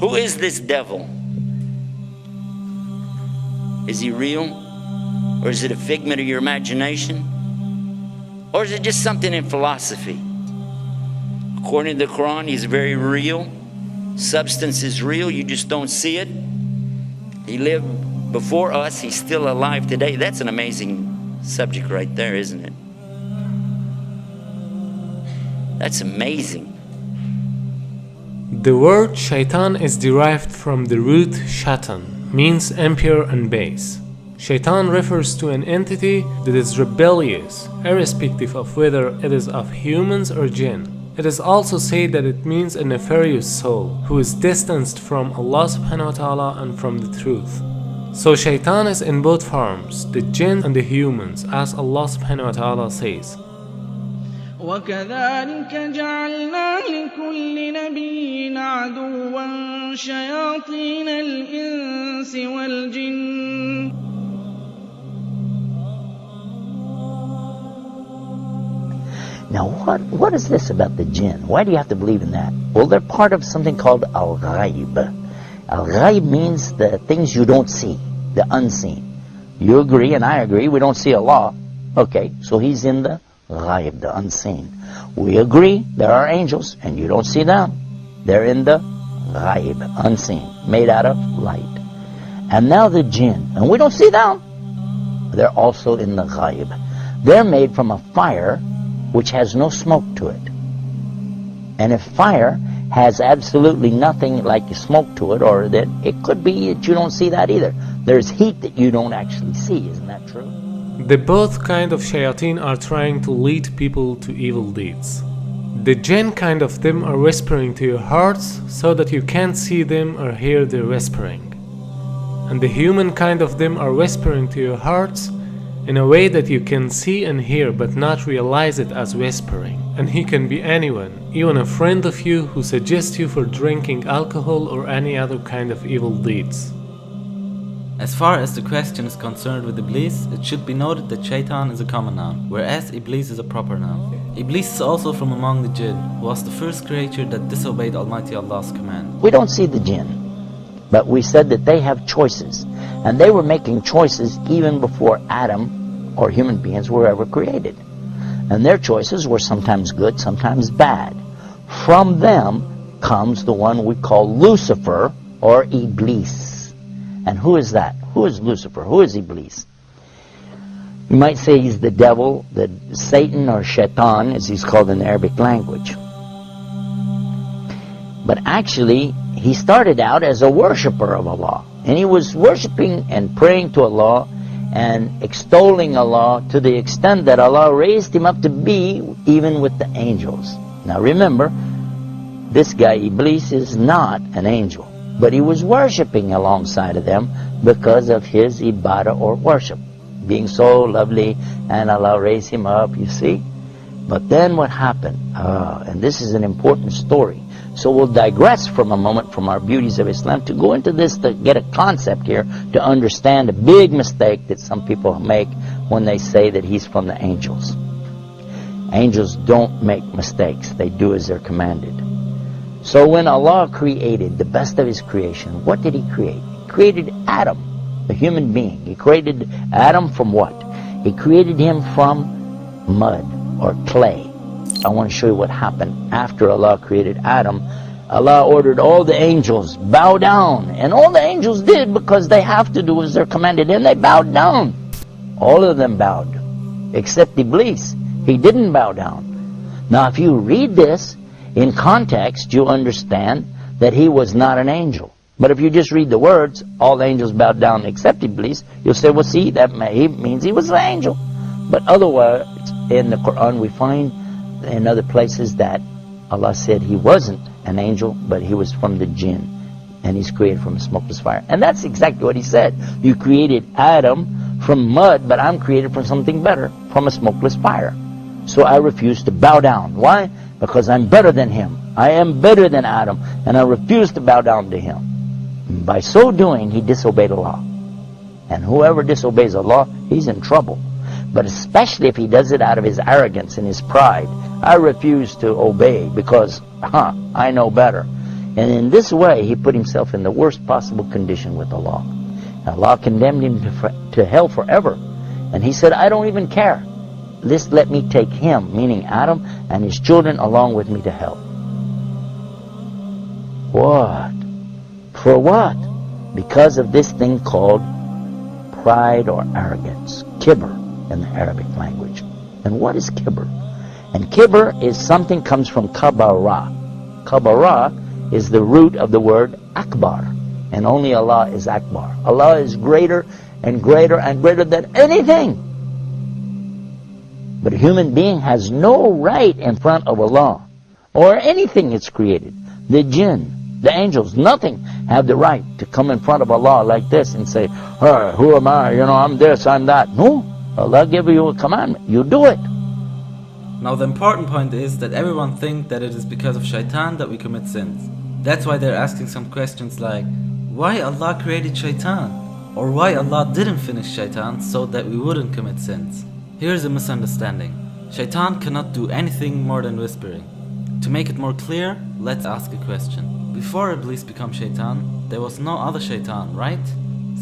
Who is this devil? Is he real? Or is it a figment of your imagination? Or is it just something in philosophy? According to the Quran, he's very real. Substance is real, you just don't see it. He lived before us, he's still alive today. That's an amazing subject right there, isn't it? That's amazing. The word shaitan is derived from the root shaitan, means impure and base. Shaitan refers to an entity that is rebellious, irrespective of whether it is of humans or jinn. It is also said that it means a nefarious soul who is distanced from Allah subhanahu wa ta'ala and from the truth. So shaitan is in both forms, the jinn and the humans, as Allah subhanahu wa ta'ala says. وَكَذَلِكَ جَعَلْنَا لِكُلِّ نَبِيٍّ عَدُوًّا شَيَاطِينَ الْإِنسِ وَالْجِنِّ. Now what is this about the jinn? Why do you have to believe in that? Well, they're part of something called al-ghaib. Al-ghaib means the things you don't see, the unseen. You agree and I agree, we don't see Allah. Okay, so he's in the ghaib, the unseen. We agree there are angels and you don't see them. They're in the ghaib, unseen, made out of light. And now the jinn, and we don't see them. They're also in the ghaib. They're made from a fire which has no smoke to it. And if fire has absolutely nothing like smoke to it, or that it could be that you don't see that either. There's heat that you don't actually see, isn't that true? The both kind of shayateen are trying to lead people to evil deeds. The jinn kind of them are whispering to your hearts so that you can't see them or hear their whispering. And the human kind of them are whispering to your hearts in a way that you can see and hear but not realize it as whispering. And he can be anyone, even a friend of you who suggests you for drinking alcohol or any other kind of evil deeds. As far as the question is concerned with Iblis, it should be noted that Shaitan is a common noun, whereas Iblis is a proper noun. Iblis is also from among the jinn, who was the first creature that disobeyed Almighty Allah's command. We don't see the jinn, but we said that they have choices, and they were making choices even before Adam or human beings were ever created. And their choices were sometimes good, sometimes bad. From them comes the one we call Lucifer or Iblis. And who is that? Who is Lucifer? Who is Iblis? You might say he's the devil, the Satan or Shaitan as he's called in the Arabic language. But actually he started out as a worshipper of Allah. And he was worshiping and praying to Allah and extolling Allah to the extent that Allah raised him up to be even with the angels. Now remember, this guy Iblis is not an angel, but he was worshipping alongside of them because of his ibadah or worship, being so lovely, and Allah raised him up, you see. But then what happened? And this is an important story. So we'll digress from a moment from our beauties of Islam to go into this to get a concept here to understand a big mistake that some people make when they say that he's from the angels. Angels don't make mistakes. They do as they're commanded. So when Allah created the best of His creation, what did He create? He created Adam, a human being. He created Adam from what? He created him from mud or clay. I want to show you what happened after Allah created Adam. Allah ordered all the angels, bow down. And all the angels did because they have to do as they're commanded. And they bowed down. All of them bowed. Except Iblis. He didn't bow down. Now if you read this in context, you understand that he was not an angel. But if you just read the words, all the angels bowed down except Iblis, you'll say, well see, that means he was an angel. But otherwise, in the Quran we find in other places that Allah said he wasn't an angel, but he was from the jinn, and he's created from a smokeless fire. And that's exactly what he said. You created Adam from mud, but I'm created from something better, from a smokeless fire. So I refuse to bow down. Why? Because I'm better than him. I am better than Adam, and I refuse to bow down to him. And by so doing, he disobeyed Allah. And whoever disobeys Allah, he's in trouble. But especially if he does it out of his arrogance and his pride. I refuse to obey because, I know better. And in this way, he put himself in the worst possible condition with Allah. Allah condemned him to hell forever. And he said, I don't even care. Just let me take him, meaning Adam, and his children along with me to hell. What? For what? Because of this thing called pride or arrogance. Kibr in the Arabic language. And what is kibr? And kibr is something comes from kabara. Kabara is the root of the word akbar. And only Allah is akbar. Allah is greater and greater and greater than anything. But a human being has no right in front of Allah or anything that's created. The jinn, the angels, nothing have the right to come in front of Allah like this and say, hey, who am I? You know, I'm this, I'm that. No. Allah gave you a commandment. You do it. Now the important point is that everyone thinks that it is because of shaitan that we commit sins. That's why they're asking some questions like, why Allah created shaitan? Or why Allah didn't finish shaitan so that we wouldn't commit sins? Here's a misunderstanding. Shaitan cannot do anything more than whispering. To make it more clear, let's ask a question. Before Iblis became shaitan, there was no other shaitan, right?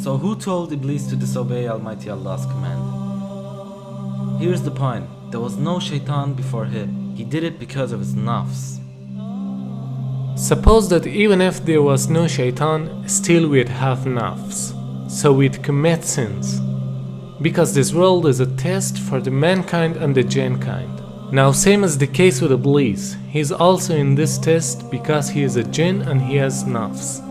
So who told Iblis to disobey Almighty Allah's command? Here's the point. There was no shaitan before him. He did it because of his nafs. Suppose that even if there was no shaitan, still we'd have nafs. So we'd commit sins. Because this world is a test for the mankind and the jinn kind. Now same as the case with Iblis, he is also in this test because he is a jinn and he has nafs.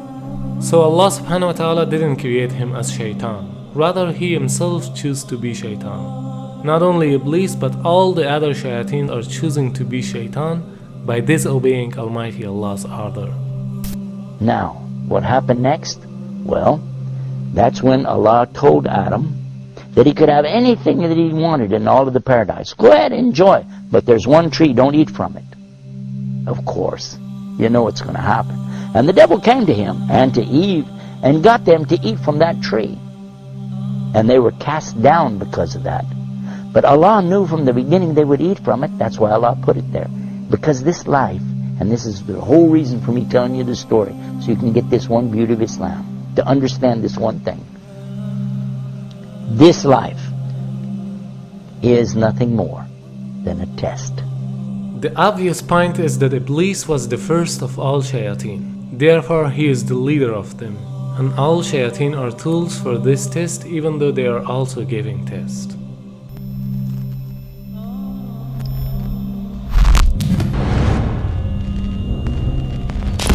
So Allah subhanahu wa ta'ala didn't create him as shaitan. Rather he himself chose to be shaitan. Not only Iblis but all the other shayateen are choosing to be shaitan by disobeying Almighty Allah's order. Now, what happened next? Well, that's when Allah told Adam that he could have anything that he wanted in all of the paradise. Go ahead, enjoy. But there's one tree, don't eat from it. Of course, you know what's going to happen. And the devil came to him and to Eve and got them to eat from that tree. And they were cast down because of that. But Allah knew from the beginning they would eat from it. That's why Allah put it there. Because this life, and this is the whole reason for me telling you this story, so you can get this one beauty of Islam, to understand this one thing. This life is nothing more than a test. The obvious point is that Iblis was the first of all shayateen. Therefore, he is the leader of them. And all shayateen are tools for this test, even though they are also giving test.